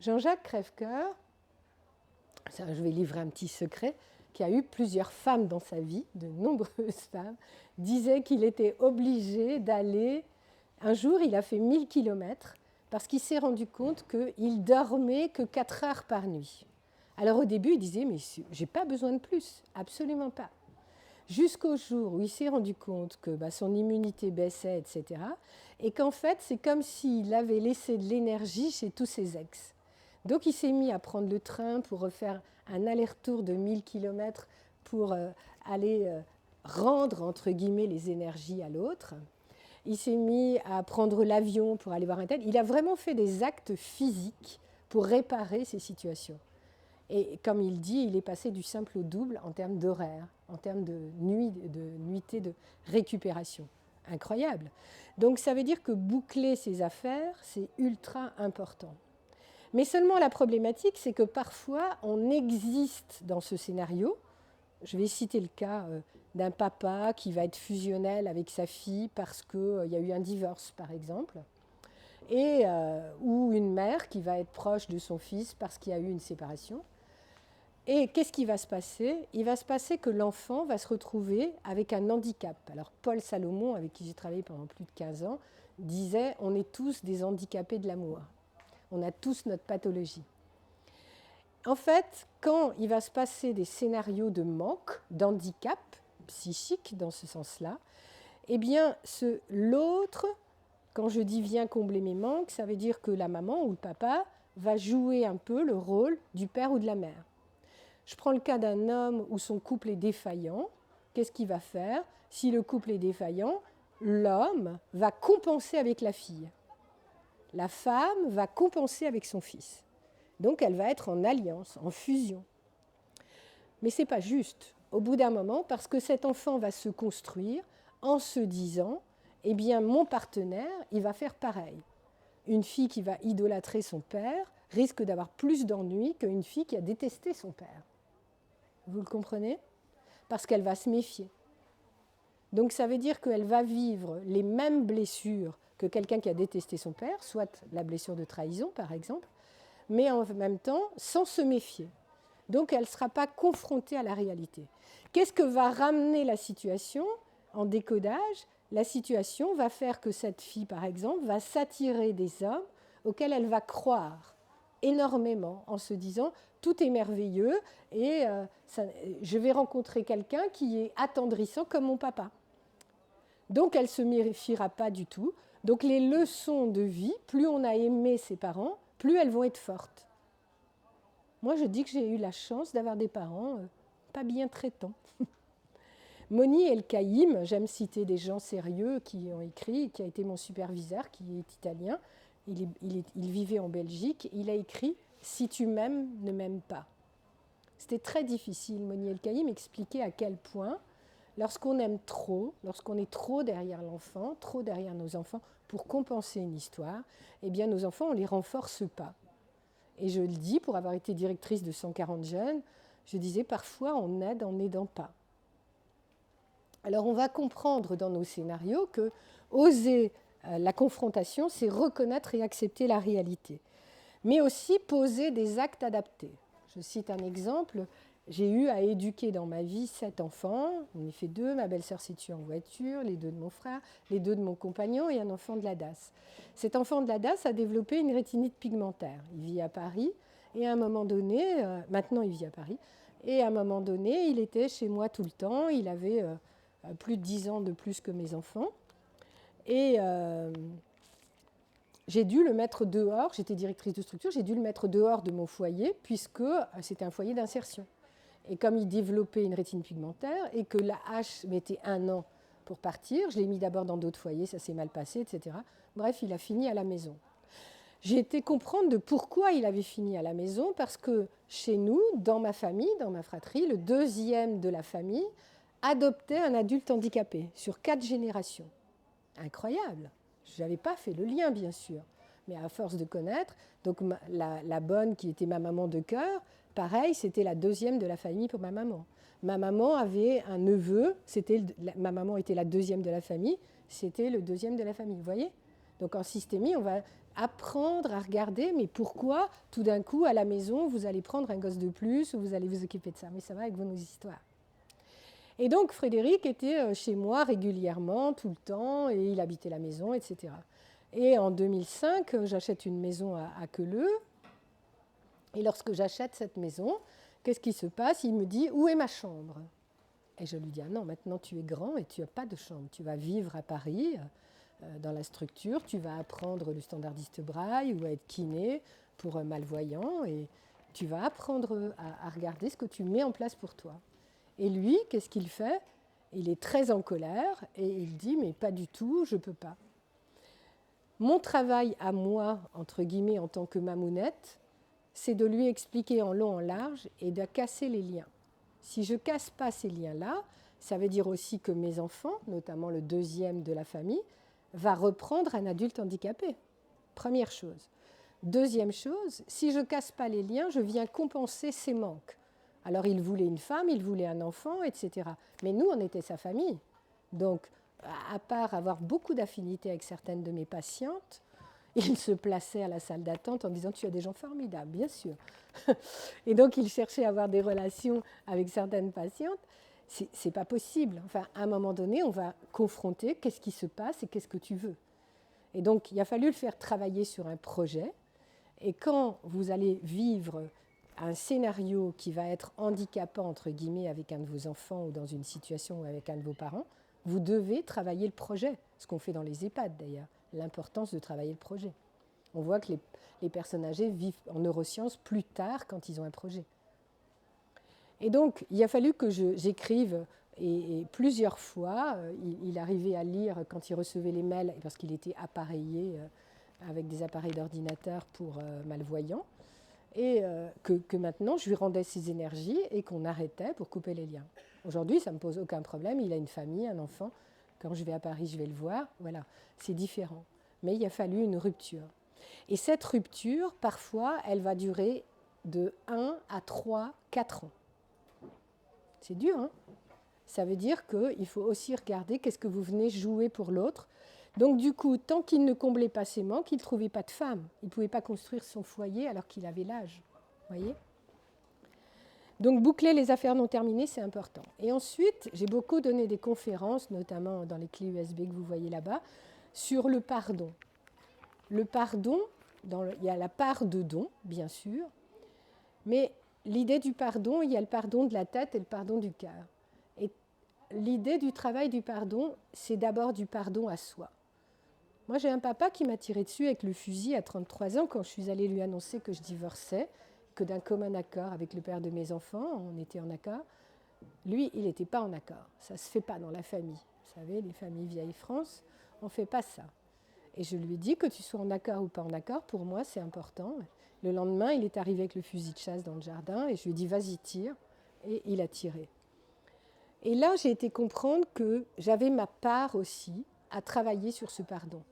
S1: Jean-Jacques Crèvecoeur, je vais livrer un petit secret, qui a eu plusieurs femmes dans sa vie, de nombreuses femmes, disait qu'il était obligé d'aller... Un jour, il a fait 1000 kilomètres parce qu'il s'est rendu compte qu'il dormait que 4 heures par nuit. Alors au début, il disait, mais je n'ai pas besoin de plus, absolument pas. Jusqu'au jour où il s'est rendu compte que son immunité baissait, etc. Et qu'en fait, c'est comme s'il avait laissé de l'énergie chez tous ses ex. Donc il s'est mis à prendre le train pour refaire un aller-retour de 1000 km pour aller rendre, entre guillemets, les énergies à l'autre. Il s'est mis à prendre l'avion pour aller voir un tel. Il a vraiment fait des actes physiques pour réparer ces situations. Et comme il dit, il est passé du simple au double en termes d'horaire, en termes de nuitée de récupération. Incroyable. Donc ça veut dire que boucler ses affaires, c'est ultra important. Mais seulement la problématique, c'est que parfois, on existe dans ce scénario. Je vais citer le cas d'un papa qui va être fusionnel avec sa fille parce qu'il y a eu un divorce, par exemple, ou une mère qui va être proche de son fils parce qu'il y a eu une séparation. Et qu'est-ce qui va se passer ? Il va se passer que l'enfant va se retrouver avec un handicap. Alors Paul Salomon, avec qui j'ai travaillé pendant plus de 15 ans, disait « on est tous des handicapés de l'amour ». On a tous notre pathologie. En fait, quand il va se passer des scénarios de manque, d'handicap psychique dans ce sens-là, eh bien, l'autre, quand je dis vient combler mes manques, ça veut dire que la maman ou le papa va jouer un peu le rôle du père ou de la mère. Je prends le cas d'un homme où son couple est défaillant. Qu'est-ce qu'il va faire ? Si le couple est défaillant, l'homme va compenser avec la fille. La femme va compenser avec son fils. Donc elle va être en alliance, en fusion. Mais ce n'est pas juste, au bout d'un moment, parce que cet enfant va se construire en se disant « eh bien, mon partenaire, il va faire pareil ». Une fille qui va idolâtrer son père risque d'avoir plus d'ennuis qu'une fille qui a détesté son père. Vous le comprenez ? Parce qu'elle va se méfier. Donc ça veut dire qu'elle va vivre les mêmes blessures que quelqu'un qui a détesté son père, soit la blessure de trahison par exemple, mais en même temps sans se méfier. Donc elle ne sera pas confrontée à la réalité. Qu'est-ce que va ramener la situation en décodage ? La situation va faire que cette fille, par exemple, va s'attirer des hommes auxquels elle va croire énormément en se disant « tout est merveilleux et je vais rencontrer quelqu'un qui est attendrissant comme mon papa ». Donc elle ne se méfiera pas du tout. Donc les leçons de vie, plus on a aimé ses parents, plus elles vont être fortes. Moi, je dis que j'ai eu la chance d'avoir des parents pas bien traitants. Moni El-Kaïm, j'aime citer des gens sérieux qui ont écrit, qui a été mon superviseur, qui est italien, il vivait en Belgique, il a écrit « Si tu m'aimes, ne m'aime pas ». C'était très difficile. Moni El-Kaïm expliquait à quel point, lorsqu'on aime trop, lorsqu'on est trop derrière l'enfant, trop derrière nos enfants, pour compenser une histoire, eh bien nos enfants, on ne les renforce pas. Et je le dis, pour avoir été directrice de 140 jeunes, je disais parfois on aide en n'aidant pas. Alors on va comprendre dans nos scénarios que oser la confrontation, c'est reconnaître et accepter la réalité, mais aussi poser des actes adaptés. Je cite un exemple. J'ai eu à éduquer dans ma vie 7 enfants, on en fait 2, ma belle-sœur s'est tuée en voiture, les 2 de mon frère, les 2 de mon compagnon et un enfant de la DAS. Cet enfant de la DAS a développé une rétinite pigmentaire. Il vit à Paris et à un moment donné, maintenant il vit à Paris, et à un moment donné, il était chez moi tout le temps, il avait plus de 10 ans de plus que mes enfants. Et j'ai dû le mettre dehors, j'étais directrice de structure, j'ai dû le mettre dehors de mon foyer puisque c'était un foyer d'insertion. Et comme il développait une rétine pigmentaire et que la hache mettait 1 an pour partir. Je l'ai mis d'abord dans d'autres foyers, ça s'est mal passé, etc. Bref, il a fini à la maison. J'ai été comprendre de pourquoi il avait fini à la maison, parce que chez nous, dans ma famille, dans ma fratrie, le deuxième de la famille adoptait un adulte handicapé sur 4 générations. Incroyable. Je n'avais pas fait le lien, bien sûr. Mais à force de connaître, donc la bonne qui était ma maman de cœur, pareil, c'était la deuxième de la famille pour ma maman. Ma maman avait un neveu, ma maman était la deuxième de la famille, c'était le deuxième de la famille, vous voyez? Donc en systémie, on va apprendre à regarder, mais pourquoi tout d'un coup, à la maison, vous allez prendre un gosse de plus ou vous allez vous occuper de ça. Mais ça va avec vos histoires. Et donc Frédéric était chez moi régulièrement, tout le temps, et il habitait la maison, etc. Et en 2005, j'achète une maison à Queuleux. Et lorsque j'achète cette maison, qu'est-ce qui se passe? Il me dit, où est ma chambre? Et je lui dis, ah non, maintenant tu es grand et tu n'as pas de chambre. Tu vas vivre à Paris, dans la structure, tu vas apprendre le standardiste braille ou à être kiné pour malvoyant, et tu vas apprendre à regarder ce que tu mets en place pour toi. Et lui, qu'est-ce qu'il fait? Il est très en colère et il dit, mais pas du tout, je ne peux pas. Mon travail à moi, entre guillemets, en tant que mamounette, c'est de lui expliquer en long, en large et de casser les liens. Si je ne casse pas ces liens-là, ça veut dire aussi que mes enfants, notamment le deuxième de la famille, va reprendre un adulte handicapé. Première chose. Deuxième chose, si je ne casse pas les liens, je viens compenser ses manques. Alors il voulait une femme, il voulait un enfant, etc. Mais nous, on était sa famille. Donc, à part avoir beaucoup d'affinités avec certaines de mes patientes, il se plaçait à la salle d'attente en disant « Tu as des gens formidables, bien sûr. » Et donc, il cherchait à avoir des relations avec certaines patientes. C'est pas possible. Enfin, à un moment donné, on va confronter qu'est-ce qui se passe et qu'est-ce que tu veux. Et donc, il a fallu le faire travailler sur un projet. Et quand vous allez vivre un scénario qui va être handicapant, entre guillemets, avec un de vos enfants ou dans une situation avec un de vos parents, vous devez travailler le projet, ce qu'on fait dans les EHPAD d'ailleurs, l'importance de travailler le projet. On voit que les personnes âgées vivent en neurosciences plus tard quand ils ont un projet. Et donc, il a fallu que j'écrive, et plusieurs fois, il arrivait à lire quand il recevait les mails, parce qu'il était appareillé avec des appareils d'ordinateur pour malvoyants, et que maintenant, je lui rendais ses énergies et qu'on arrêtait pour couper les liens. Aujourd'hui, ça ne me pose aucun problème, il a une famille, un enfant. Quand je vais à Paris, je vais le voir. Voilà, c'est différent. Mais il a fallu une rupture. Et cette rupture, parfois, elle va durer de 1 à 3, 4 ans. C'est dur, hein? Ça veut dire qu'il faut aussi regarder qu'est-ce que vous venez jouer pour l'autre. Donc du coup, tant qu'il ne comblait pas ses manques, il ne trouvait pas de femme. Il ne pouvait pas construire son foyer alors qu'il avait l'âge. Voyez ? Donc boucler les affaires non terminées, c'est important. Et ensuite, j'ai beaucoup donné des conférences, notamment dans les clés USB que vous voyez là-bas, sur le pardon. Le pardon, il y a la part de don, bien sûr, mais l'idée du pardon, il y a le pardon de la tête et le pardon du cœur. Et l'idée du travail du pardon, c'est d'abord du pardon à soi. Moi, j'ai un papa qui m'a tiré dessus avec le fusil à 33 ans quand je suis allée lui annoncer que je divorçais, que d'un commun accord avec le père de mes enfants, on était en accord. Lui, il n'était pas en accord. Ça ne se fait pas dans la famille. Vous savez, les familles vieille France, on ne fait pas ça. Et je lui ai dit que tu sois en accord ou pas en accord, pour moi, c'est important. Le lendemain, il est arrivé avec le fusil de chasse dans le jardin et je lui ai dit, vas-y, tire. Et il a tiré. Et là, j'ai été comprendre que j'avais ma part aussi à travailler sur ce pardon.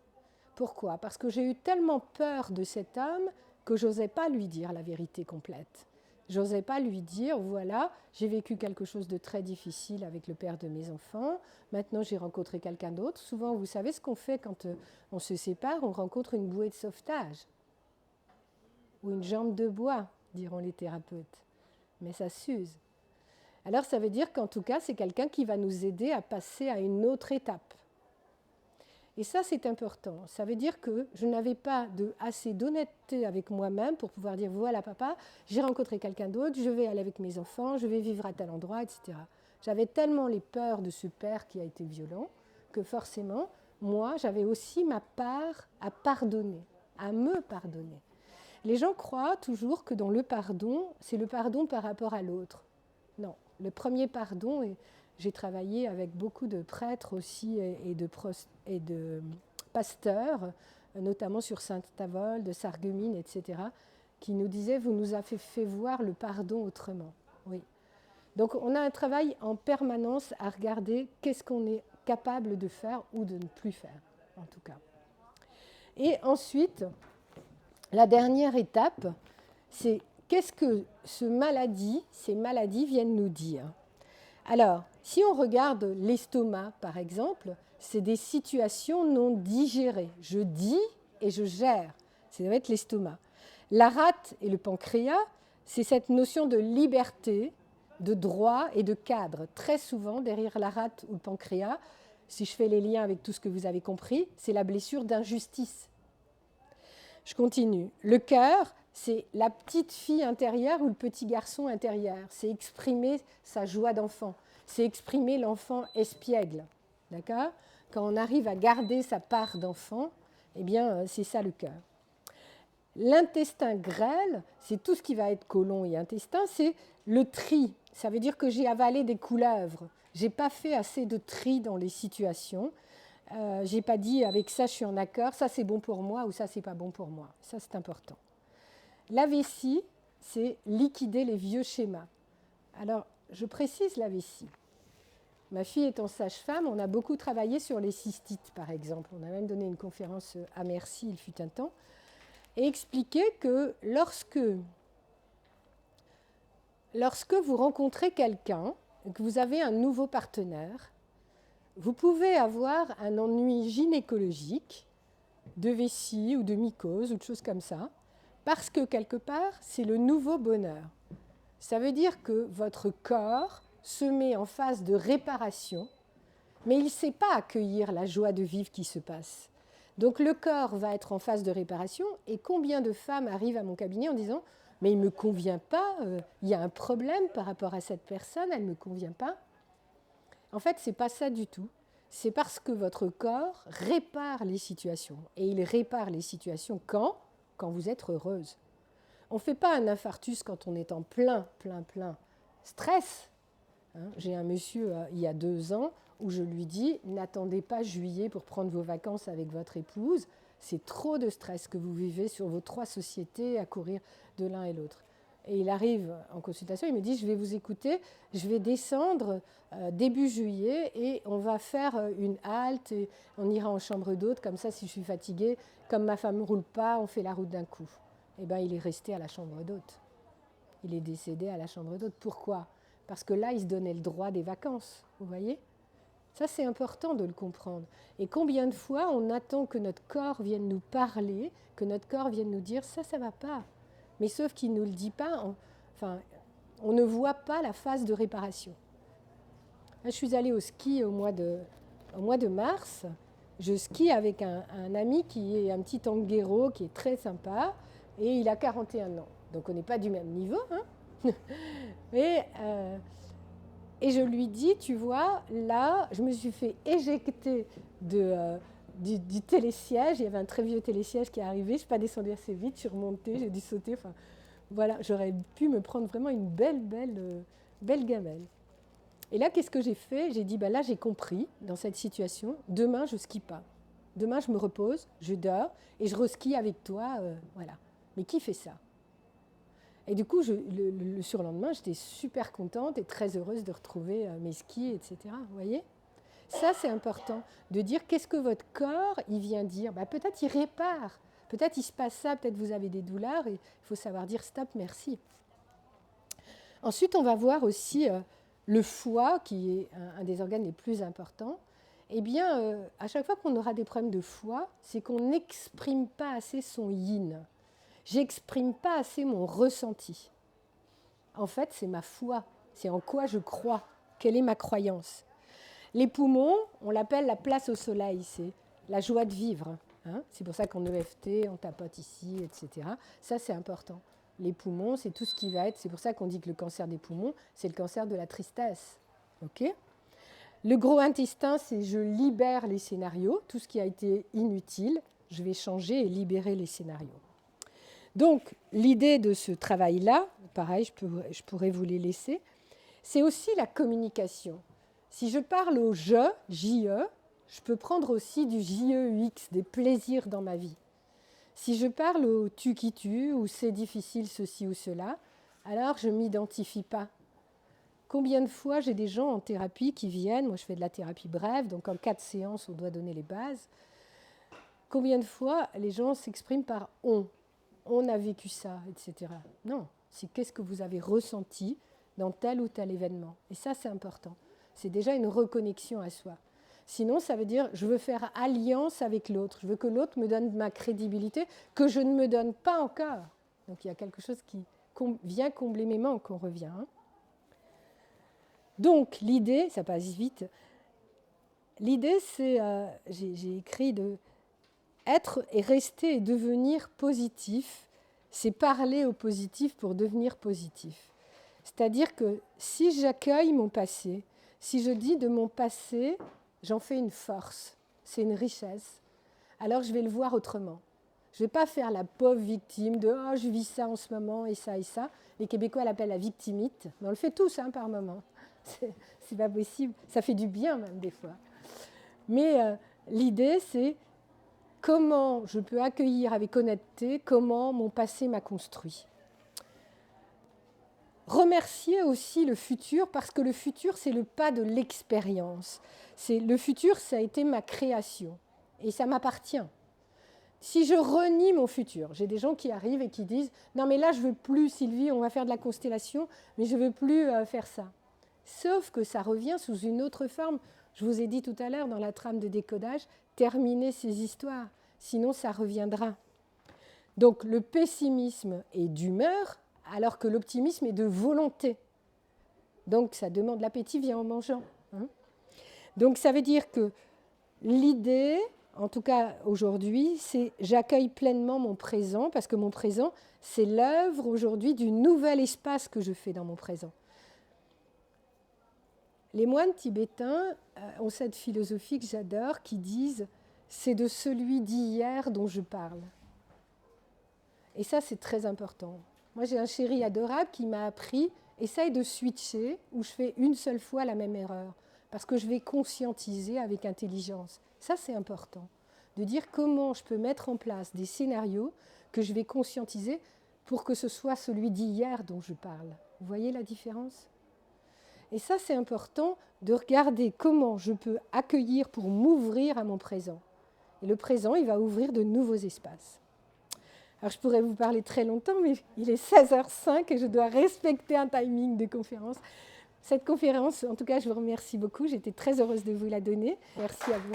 S1: Pourquoi? Parce que j'ai eu tellement peur de cet homme que je n'osais pas lui dire la vérité complète. Je n'osais pas lui dire, voilà, j'ai vécu quelque chose de très difficile avec le père de mes enfants, maintenant j'ai rencontré quelqu'un d'autre. Souvent, vous savez ce qu'on fait quand on se sépare, on rencontre une bouée de sauvetage ou une jambe de bois, diront les thérapeutes. Mais ça s'use. Alors ça veut dire qu'en tout cas, c'est quelqu'un qui va nous aider à passer à une autre étape. Et ça, c'est important. Ça veut dire que je n'avais pas assez d'honnêteté avec moi-même pour pouvoir dire, voilà papa, j'ai rencontré quelqu'un d'autre, je vais aller avec mes enfants, je vais vivre à tel endroit, etc. J'avais tellement les peurs de ce père qui a été violent que forcément, moi, j'avais aussi ma part à pardonner, à me pardonner. Les gens croient toujours que dans le pardon, c'est le pardon par rapport à l'autre. Non, le premier pardon, J'ai travaillé avec beaucoup de prêtres aussi et de pasteurs, notamment sur Saint-Avold, de Sarreguemines, etc., qui nous disaient « Vous nous avez fait voir le pardon autrement ». Oui. Donc on a un travail en permanence à regarder qu'est-ce qu'on est capable de faire ou de ne plus faire, en tout cas. Et ensuite, la dernière étape, c'est qu'est-ce que ces maladies viennent nous dire. Alors, si on regarde l'estomac, par exemple, c'est des situations non digérées. Je dis et je gère. Ça doit être l'estomac. La rate et le pancréas, c'est cette notion de liberté, de droit et de cadre. Très souvent, derrière la rate ou le pancréas, si je fais les liens avec tout ce que vous avez compris, c'est la blessure d'injustice. Je continue. Le cœur, c'est la petite fille intérieure ou le petit garçon intérieur. C'est exprimer sa joie d'enfant. C'est exprimer l'enfant espiègle. D'accord ? Quand on arrive à garder sa part d'enfant, eh bien, c'est ça le cœur. L'intestin grêle, c'est tout ce qui va être côlon et intestin, c'est le tri. Ça veut dire que j'ai avalé des couleuvres. Je n'ai pas fait assez de tri dans les situations. Je n'ai pas dit avec ça je suis en accord, ça c'est bon pour moi ou ça c'est pas bon pour moi. Ça c'est important. La vessie, c'est liquider les vieux schémas. Alors, je précise la vessie. Ma fille étant sage-femme, on a beaucoup travaillé sur les cystites, par exemple. On a même donné une conférence à Mercy, il fut un temps, et expliqué que lorsque vous rencontrez quelqu'un, que vous avez un nouveau partenaire, vous pouvez avoir un ennui gynécologique, de vessie ou de mycose ou de choses comme ça, parce que quelque part, c'est le nouveau bonheur. Ça veut dire que votre corps se met en phase de réparation, mais il ne sait pas accueillir la joie de vivre qui se passe. Donc le corps va être en phase de réparation, et combien de femmes arrivent à mon cabinet en disant « mais il ne me convient pas, il y a un problème par rapport à cette personne, elle ne me convient pas ». En fait, ce n'est pas ça du tout. C'est parce que votre corps répare les situations. Et il répare les situations quand vous êtes heureuse. On ne fait pas un infarctus quand on est en plein stress. J'ai un monsieur, il y a 2 ans, où je lui dis « N'attendez pas juillet pour prendre vos vacances avec votre épouse. C'est trop de stress que vous vivez sur vos 3 sociétés à courir de l'un et l'autre. » Et il arrive en consultation, il me dit « Je vais vous écouter, je vais descendre début juillet et on va faire une halte et on ira en chambre d'hôte, comme ça si je suis fatiguée, comme ma femme ne roule pas, on fait la route d'un coup. » Eh bien, il est resté à la chambre d'hôte. Il est décédé à la chambre d'hôte. Pourquoi ? Parce que là, il se donnait le droit des vacances, vous voyez ? Ça, c'est important de le comprendre. Et combien de fois on attend que notre corps vienne nous parler, que notre corps vienne nous dire « ça ne va pas ». Mais sauf qu'il ne nous le dit pas, on ne voit pas la phase de réparation. Là, je suis allée au ski au mois de mars. Je skie avec un ami qui est un petit tanguero, qui est très sympa, et il a 41 ans. Donc on n'est pas du même niveau. Et je lui dis, tu vois, là, je me suis fait éjecter du télésiège. Il y avait un très vieux télésiège qui est arrivé. Je ne suis pas descendue assez vite, je suis remontée, j'ai dû sauter. Enfin, voilà, j'aurais pu me prendre vraiment une belle gamelle. Et là, qu'est-ce que j'ai fait ? J'ai dit, là, j'ai compris dans cette situation. Demain, je ne skie pas. Demain, je me repose, je dors et je reskie avec toi. Voilà. Mais qui fait ça ? Et du coup, le surlendemain, j'étais super contente et très heureuse de retrouver mes skis, etc. Vous voyez ? Ça, c'est important, de dire qu'est-ce que votre corps, il vient dire. Peut-être il répare, peut-être il se passe ça, peut-être vous avez des douleurs, et il faut savoir dire stop, merci. Ensuite, on va voir aussi le foie, qui est un des organes les plus importants. Eh bien, à chaque fois qu'on aura des problèmes de foie, c'est qu'on n'exprime pas assez son yin. J'exprime pas assez mon ressenti. En fait, c'est ma foi, c'est en quoi je crois, quelle est ma croyance. Les poumons, on l'appelle la place au soleil, c'est la joie de vivre. C'est pour ça qu'en EFT, on tapote ici, etc. Ça, c'est important. Les poumons, c'est tout ce qui va être, c'est pour ça qu'on dit que le cancer des poumons, c'est le cancer de la tristesse. Okay ? Le gros intestin, c'est je libère les scénarios, tout ce qui a été inutile, je vais changer et libérer les scénarios. Donc, l'idée de ce travail-là, pareil, je pourrais vous les laisser, c'est aussi la communication. Si je parle au je, je peux prendre aussi du JEX, des plaisirs dans ma vie. Si je parle au tu qui tu, ou c'est difficile ceci ou cela, alors je ne m'identifie pas. Combien de fois j'ai des gens en thérapie qui viennent, moi je fais de la thérapie brève, donc en 4 séances on doit donner les bases. Combien de fois les gens s'expriment par on a vécu ça, etc. Non, c'est qu'est-ce que vous avez ressenti dans tel ou tel événement. Et ça c'est important. C'est déjà une reconnexion à soi. Sinon, ça veut dire je veux faire alliance avec l'autre. Je veux que l'autre me donne ma crédibilité que je ne me donne pas encore. Donc il y a quelque chose qui vient combler mes manques, on revient. Donc l'idée, ça passe vite, l'idée c'est, j'ai écrit de être et rester et devenir positif, c'est parler au positif pour devenir positif. C'est-à-dire que si j'accueille mon passé, si je dis de mon passé, j'en fais une force, c'est une richesse, alors je vais le voir autrement. Je ne vais pas faire la pauvre victime de « oh, je vis ça en ce moment et ça et ça ». Les Québécois l'appellent la victimite, mais on le fait tous par moment. C'est pas possible, ça fait du bien même des fois. Mais l'idée c'est comment je peux accueillir avec honnêteté comment mon passé m'a construit. Remercier aussi le futur, parce que le futur, c'est le pas de l'expérience. Le futur, ça a été ma création, et ça m'appartient. Si je renie mon futur, j'ai des gens qui arrivent et qui disent « Non, mais là, je ne veux plus, Sylvie, on va faire de la constellation, mais je ne veux plus faire ça. » Sauf que ça revient sous une autre forme. Je vous ai dit tout à l'heure, dans la trame de décodage, terminer ces histoires, sinon ça reviendra. Donc, le pessimisme est d'humeur, alors que l'optimisme est de volonté. Donc, ça demande l'appétit vient en mangeant. Donc, ça veut dire que l'idée, en tout cas aujourd'hui, c'est j'accueille pleinement mon présent, parce que mon présent, c'est l'œuvre aujourd'hui du nouvel espace que je fais dans mon présent. Les moines tibétains ont cette philosophie que j'adore, qui disent « c'est de celui d'hier dont je parle ». Et ça, c'est très important. Moi, j'ai un chéri adorable qui m'a appris « essaye de switcher où je fais une seule fois la même erreur ». Parce que je vais conscientiser avec intelligence. Ça, c'est important. De dire comment je peux mettre en place des scénarios que je vais conscientiser pour que ce soit celui d'hier dont je parle. Vous voyez la différence ? Et ça, c'est important de regarder comment je peux accueillir pour m'ouvrir à mon présent. Et le présent, il va ouvrir de nouveaux espaces. Alors, je pourrais vous parler très longtemps, mais il est 16h05 et je dois respecter un timing de conférence. Cette conférence, en tout cas, je vous remercie beaucoup. J'étais très heureuse de vous la donner. Merci à vous.